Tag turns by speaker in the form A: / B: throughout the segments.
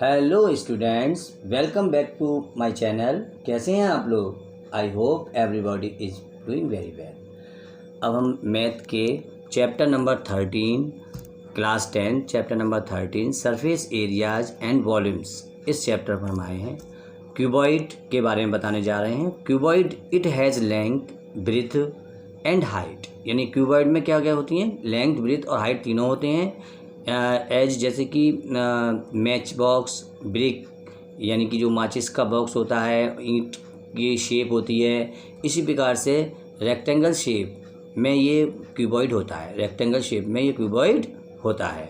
A: Hello students, welcome back to my channel. कैसे हैं आप लोग? I hope everybody is doing very well. अब हम मैथ के chapter number 13 class 10 chapter number 13 surface areas and volumes, इस चैप्टर पर हम आए हैं। क्यूबॉइड के बारे में बताने जा रहे हैं। Cuboid it has length, breadth and height. यानी क्यूबॉइड में क्या क्या होती हैं? लेंथ, ब्रेथ और हाइट तीनों होते हैं। एज जैसे कि मैच बॉक्स, ब्रिक यानी कि जो माचिस का बॉक्स होता है, ईंट की शेप होती है। इसी प्रकार से रेक्टेंगल शेप में ये क्यूबॉइड होता है। रेक्टेंगल शेप में ये क्यूबॉइड होता है।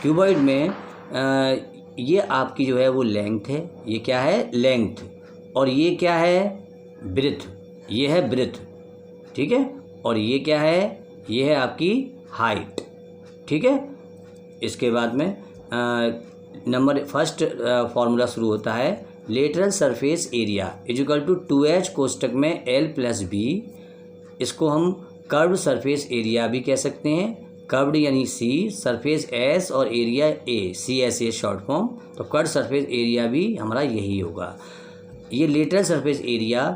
A: क्यूबॉइड में ये आपकी जो है वो लेंथ है। ये क्या है? लेंथ। और ये क्या है? ब्रेथ। ये है ब्रेथ, ठीक है। और ये क्या है? ये है आपकी हाइट, ठीक है। इसके बाद में नंबर फर्स्ट फार्मूला शुरू होता है। Lateral surface area equal to 2h कोष्टक में L प्लस B। इसको हम कर्व्ड सरफेस एरिया भी कह सकते हैं। कर्व्ड यानी C, सरफेस S और area A, CSA short form. तो कर्व्ड सरफेस एरिया भी हमारा यही होगा। ये लेटरल सरफेस एरिया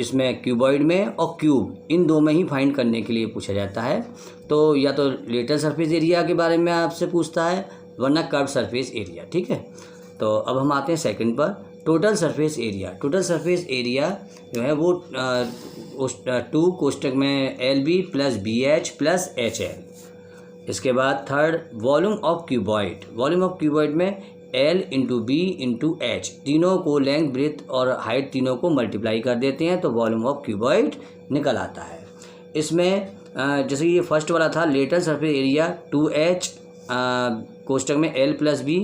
A: इसमें क्यूबॉइड में और क्यूब इन दो में ही फाइंड करने के लिए पूछा जाता है। तो या तो लेटरल सरफेस एरिया के बारे में आपसे पूछता है, वरना कर्व सरफेस एरिया, ठीक है। तो अब हम आते हैं सेकंड पर, total surface area. Total surface area जो है वो 2 कोष्टक में LB plus BH plus HL। इसके बाद third, volume of cuboid. Volume of cuboid में L into B into H, तीनों को लेंथ, ब्रेथ और हाइट तीनों को मल्टीप्लाई कर देते हैं तो वॉल्यूम ऑफ क्यूबॉइड निकल आता है। इसमें जैसे ये फर्स्ट वाला था लेटरल सरफेस एरिया 2H कोष्टक में L प्लस B,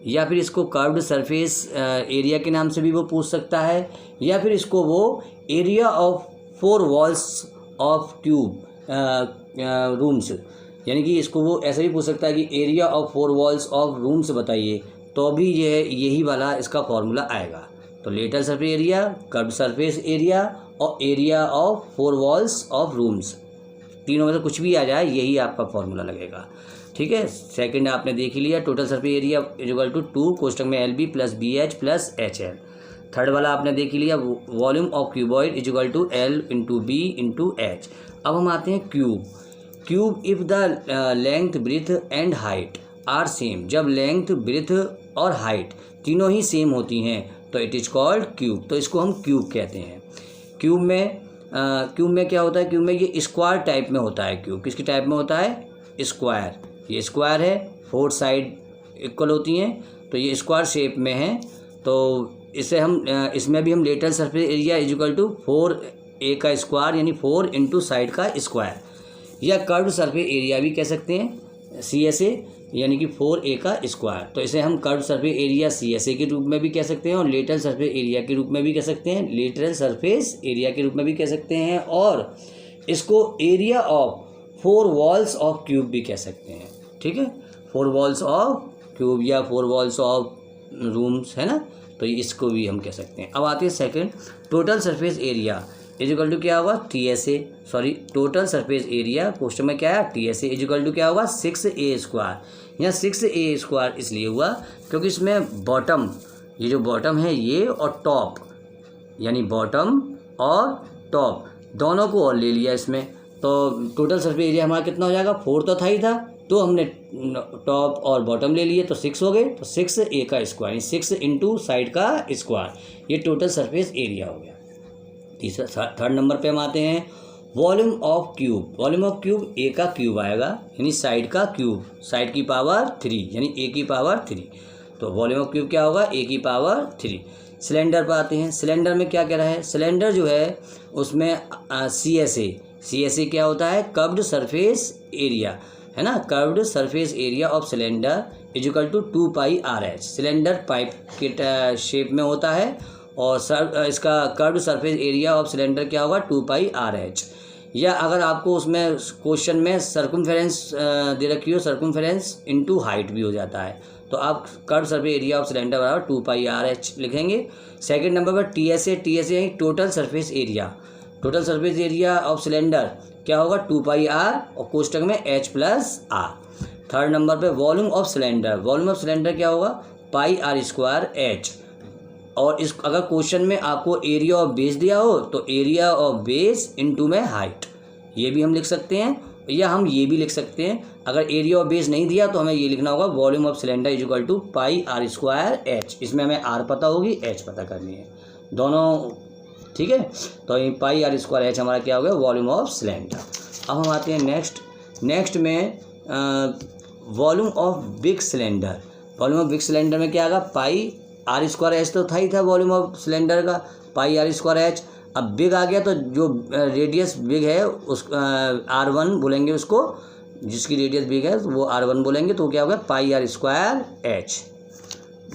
A: या फिर इसको कर्व्ड सरफेस एरिया के नाम से भी वो पूछ सकता है, या फिर इसको वो area of 4 walls of cube rooms, यानी कि इसको वो ऐसा भी पूछ सकता है कि area of 4 walls of rooms बताइए, तो भी यही वाला इसका फॉर्मूला आएगा। तो lateral surface area, curved surface area और area of 4 walls of rooms, तीनों में से कुछ भी आ जाए यही आपका फॉर्मूला लगेगा, ठीक है। सेकंड आपने देख ही लिया, total surface area equal to 2 कोष्टक में LB plus BH plus HL। Third वाला आपने देख ही लिया, volume of cuboid equal to L into B into H। अब हम आते हैं cube. Cube if the length, breadth and height are same. जब लेंथ, ब्रेथ और हाइट तीनों ही सेम होती हैं तो इट इज़ कॉल्ड क्यूब। तो इसको हम क्यूब कहते हैं। क्यूब में क्या होता है? क्यूब में ये स्क्वायर टाइप में होता है। क्यूब किसकी टाइप में होता है? स्क्वायर। ये स्क्वायर है, 4 साइड इक्वल होती हैं तो ये स्क्वायर शेप में है। तो इसे हम इसमें भी हम lateral surface area equal to 4a का स्क्वायर यानी 4 इंटू साइड का स्क्वायर, या कर्व्ड सरफेस एरिया भी कह सकते हैं CSA यानी कि 4a का स्क्वायर। तो इसे हम कर्व्ड सरफेस एरिया CSA के रूप में भी कह सकते हैं और लेटरल सरफेस एरिया के रूप में भी कह सकते हैं, लेटरल सरफेस एरिया के रूप में भी कह सकते हैं, और इसको area of 4 walls of cube भी कह सकते हैं, ठीक है। 4 वॉल्स ऑफ क्यूब या 4 वॉल्स ऑफ रूम्स, है ना, तो इसको भी हम कह सकते हैं। अब आते हैं second, total surface area equal to क्या होगा? TSA, sorry total surface area question में क्या है? TSA इक्वल टू क्या होगा? 6a square. यहाँ 6a स्क्वायर इसलिए हुआ क्योंकि इसमें बॉटम, ये जो बॉटम है ये, और टॉप यानी बॉटम और टॉप दोनों को और ले लिया इसमें। तो टोटल सरफेस एरिया हमारा कितना हो जाएगा? 4 तो था ही था, तो हमने टॉप और बॉटम ले लिए तो 6 हो गए। तो 6a का स्क्वायर यानी 6 इंटू साइड का स्क्वायर, ये टोटल सरफेस एरिया हो गया। तीसरा थर्ड नंबर पे हम आते हैं, volume of cube. Volume of cube A का क्यूब आएगा यानी साइड का क्यूब, साइड की पावर 3 यानी A की पावर 3। तो वॉल्यूम ऑफ क्यूब क्या होगा? A की पावर 3। सिलेंडर पर आते हैं। सिलेंडर में क्या कह रहा है? सिलेंडर जो है उसमें CSA क्या होता है? कर्व्ड सरफेस एरिया, है ना। Curved surface area of cylinder equal to 2 pi RH। Cylinder pipe के शेप में होता है और इसका curved surface area of cylinder क्या होगा? 2 पाई RH। या अगर आपको उसमें क्वेश्चन में सर्कमफेरेंस दे रखी हो, सर्कमफेरेंस इनटू हाइट भी हो जाता है, तो आप curved surface area of cylinder बराबर 2 पाई RH लिखेंगे। सेकंड नंबर पर TSA यानी total surface area. Total surface area of cylinder क्या होगा? 2 पाई R और कोष्टक में H plus R। Third number पे volume of cylinder. Volume of cylinder क्या होगा? Pi are square h. और इस अगर क्वेश्चन में आपको एरिया ऑफ बेस दिया हो तो एरिया ऑफ बेस इनटू में हाइट, ये भी हम लिख सकते हैं, या हम ये भी लिख सकते हैं। अगर एरिया ऑफ बेस नहीं दिया तो हमें ये लिखना होगा volume of cylinder is equal to pi are square h. इसमें हमें आर पता होगी, एच पता करनी है दोनों, ठीक है। तो ये पाई आर स्क्वायर एच हमारा क्या हो गया, वॉल्यूम ऑफ सिलेंडर। अब हम आते हैं नेक्स्ट में volume of big cylinder. Volume of big cylinder में क्या आएगा, पाई आर स्क्वायर एच तो था ही था वॉल्यूम ऑफ सिलेंडर का, पाई आर स्क्वायर एच। अब बिग आ गया तो जो रेडियस बिग है उस R1 बोलेंगे उसको, जिसकी रेडियस बिग है वो R1 बोलेंगे, तो क्या होगा पाई आर स्क्वायर एच,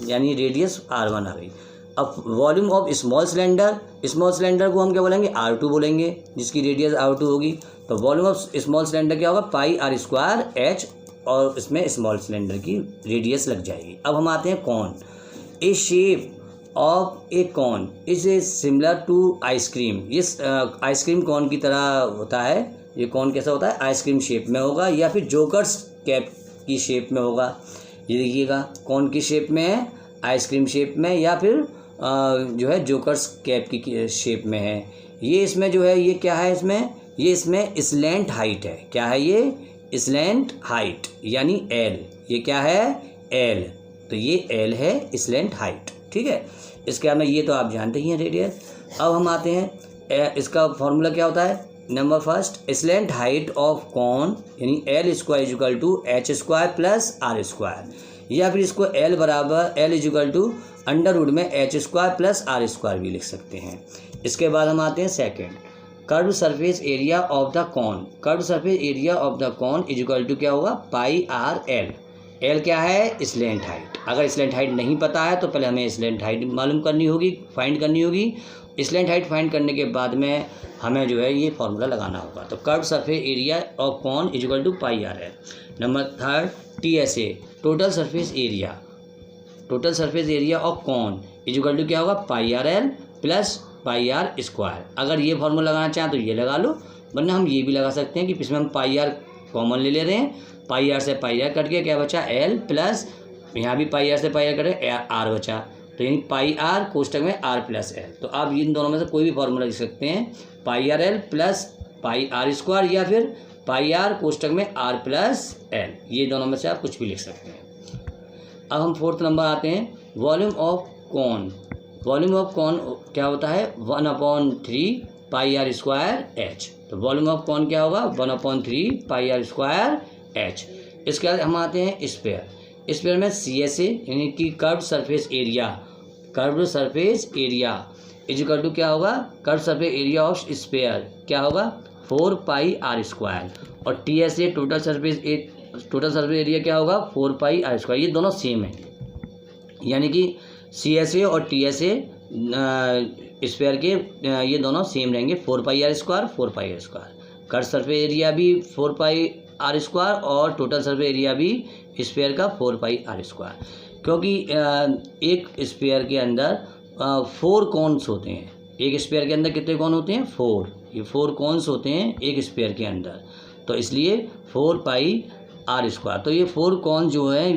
A: यानी रेडियस R1 आ गई। अब वॉल्यूम ऑफ स्मॉल सिलेंडर को हम क्या बोलेंगे, R2 बोलेंगे, जिसकी रेडियस R2 होगी। तो वॉल्यूम ऑफ स्मॉल सिलेंडर क्या होगा, पाई आर स्क्वायर एच, और इसमें स्मॉल सिलेंडर की रेडियस लग जाएगी। अब हम आते हैं cone. A shape of a cone is a similar to ice cream. ये आइसक्रीम कॉन की तरह होता है। ये कॉन कैसा होता है, आइसक्रीम शेप में होगा या फिर जोकर्स कैप की शेप में होगा। ये देखिएगा कॉन की शेप में है, आइसक्रीम शेप में, या फिर जो है जोकर्स कैप की शेप में है। ये इसमें जो है ये क्या है, इसमें स्लैंट हाइट है। क्या है ये, स्लैंट हाइट यानी एल। ये क्या है, एल, तो ये एल है स्लैंट हाइट, ठीक है। इसके बाद में ये तो आप जानते ही हैं रेडियस। अब हम आते हैं इसका फॉर्मूला क्या होता है। Number first, slant height of cone यानी L square is equal to H square plus R square, या फिर इसको एल बराबर L is equal to under root में H square plus R square भी लिख सकते हैं। इसके बाद हम आते हैं second, curve surface area of the cone. Curve surface area of the cone is equal to क्या होगा, पाई आर एल। एल क्या है, स्लैंट हाइट। अगर स्लैंट हाइट नहीं पता है तो पहले हमें स्लैंट हाइट मालूम करनी होगी, फाइंड करनी होगी। स्लैंट हाइट फाइंड करने के बाद में हमें जो है ये फॉर्मूला लगाना होगा। तो curve surface area of cone is equal to pi R L. Number third, TSA, total surface area. Total surface area of cone is equal to क्या होगा, pi R L plus pi are square. अगर ये formula लगाना चाहें तो ये लगा लो, वरना हम ये भी लगा सकते हैं कि इसमें हम पाई आर कॉमन ले रहे हैं। पाई आर से पाई आर कट के क्या बचा, एल, प्लस यहाँ भी पाई आर से पाई आर कट के आर बचा, तो यानी पाई आर कोष्टक में आर प्लस एल। तो आप इन दोनों में से कोई भी फॉर्मूला लिख सकते हैं, pi R L plus pi are square, या फिर पाई आर कोष्टक में आर प्लस एल, ये दोनों में से आप कुछ भी लिख सकते हैं। अब हम फोर्थ नंबर आते हैं, volume of cone. Volume of cone क्या होता है, 1/3 पाई आर स्क्वायर एच। तो वॉल्यूम ऑफ कॉन क्या होगा, 1/3 पाई आर स्क्वायर एच। इसके बाद हम आते हैं स्फीयर। स्फीयर में CSA यानी कि curve surface area. Curve surface area is equal to क्या होगा, curve surface area of sphere क्या होगा, 4 पाई आर स्क्वायर। और TSA टोटल सरफेस एरिया क्या होगा, 4 पाई आर स्क्वायर। ये दोनों सेम है, यानी कि CSA और TSA स्फीयर के ये दोनों सेम रहेंगे, 4 pi are square 4 pi are square. Curve surface area भी 4 पाई आर स्क्वायर और टोटल सरफेस एरिया भी स्फीयर का 4 पाई आर स्क्वायर। क्योंकि एक स्फीयर के अंदर 4 कॉन्स होते हैं। एक स्फीयर के अंदर कितने कॉन होते हैं, 4। ये 4 कॉन्स होते हैं एक स्फीयर के अंदर, तो इसलिए 4 पाई आर स्क्वायर। तो ये 4 कॉन्स जो है,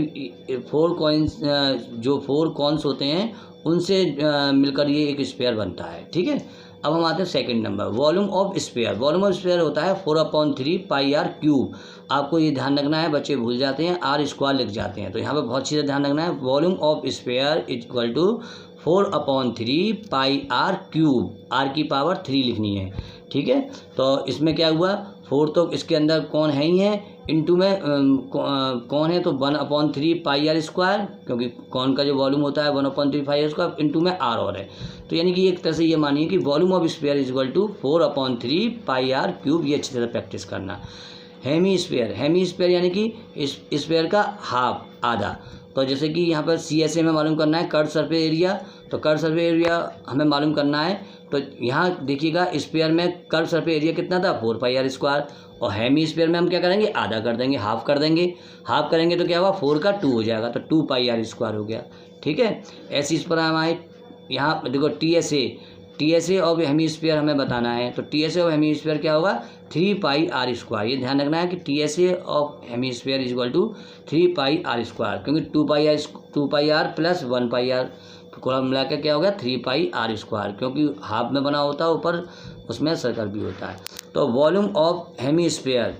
A: 4 कॉन्स होते हैं उनसे मिलकर ये एक स्फीयर बनता है, ठीक है। अब हम आते हैं second number, volume of sphere. Volume of sphere होता है 4/3 पाई आर क्यूब। आपको ये ध्यान रखना है, बच्चे भूल जाते हैं, आर स्क्वायर लिख जाते हैं, तो यहाँ पे बहुत चीज़ें ध्यान रखना है। Volume of sphere is equal to 4/3 pi r cube, r की पावर 3 लिखनी है, ठीक है। तो इसमें क्या हुआ, 4 तो इसके अंदर कौन है ही है, इंटू में कौन है तो 1/3 पाई आर स्क्वायर, क्योंकि कौन का जो वॉल्यूम होता है 1/3 पाई आर स्क्वायर, इंटू में आर और है। तो यानी कि एक तरह से ये मानिए कि volume of sphere is equal to 4/3 pi r cube. ये अच्छी तरह प्रैक्टिस करना। हेमी स्फीयर यानी कि इस स्फीयर का हाफ, आधा। तो जैसे कि यहाँ पर CSA में मालूम करना है कर्व सरफेस एरिया, तो कर्व सरफेस एरिया हमें मालूम करना है। तो यहाँ देखिएगा स्फीयर में कर्व सरफेस एरिया कितना था, 4 पाई आर स्क्वायर, और हेमी स्फीयर में हम क्या करेंगे, आधा कर देंगे, हाफ कर देंगे। हाफ करेंगे तो क्या हुआ, 4 का 2 हो जाएगा, तो 2 पाई आर स्क्वायर हो गया, ठीक है। ऐसे इस पर हम आए, यहाँ देखो TSA ऑफ हेमीस्फीयर हमें बताना है, तो TSA ऑफ हेमीस्फीयर क्या होगा 3πr²। ये ध्यान रखना है कि TSA of hemisphere is equal to 3πr², क्योंकि 2πr प्लस 1πr को मिला के क्या हो गया 3πr², क्योंकि हाफ में बना होता है ऊपर उसमें सर्कल भी होता है। तो volume of hemisphere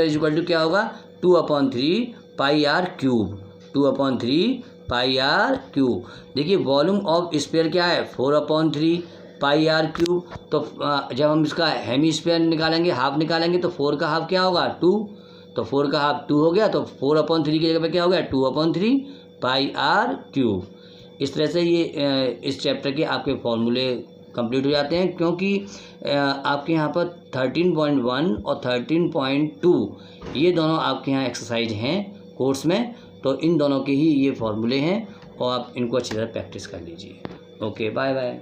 A: is equal to क्या होगा 2/3πr³। 2/3πr³। देखिए वॉल्यूम ऑफ स्फीयर क्या है 4/3πr³। तो जब हम इसका हेमीस्फीयर निकालेंगे, हाफ निकालेंगे, तो 4 का हाफ क्या होगा 2, तो 4 का हाफ 2 हो गया, तो 4/3 की जगह पे क्या हो गया 2/3πr³। इस तरह से ये इस चैप्टर के आपके फॉर्मूले कंप्लीट हो जाते हैं, क्योंकि आपके यहाँ पर 13.1 और 13.2 ये दोनों आपके यहाँ एक्सरसाइज हैं कोर्स में, तो इन दोनों के ही ये फॉर्मूले हैं और आप इनको अच्छी तरह प्रैक्टिस कर लीजिए। Okay, bye bye.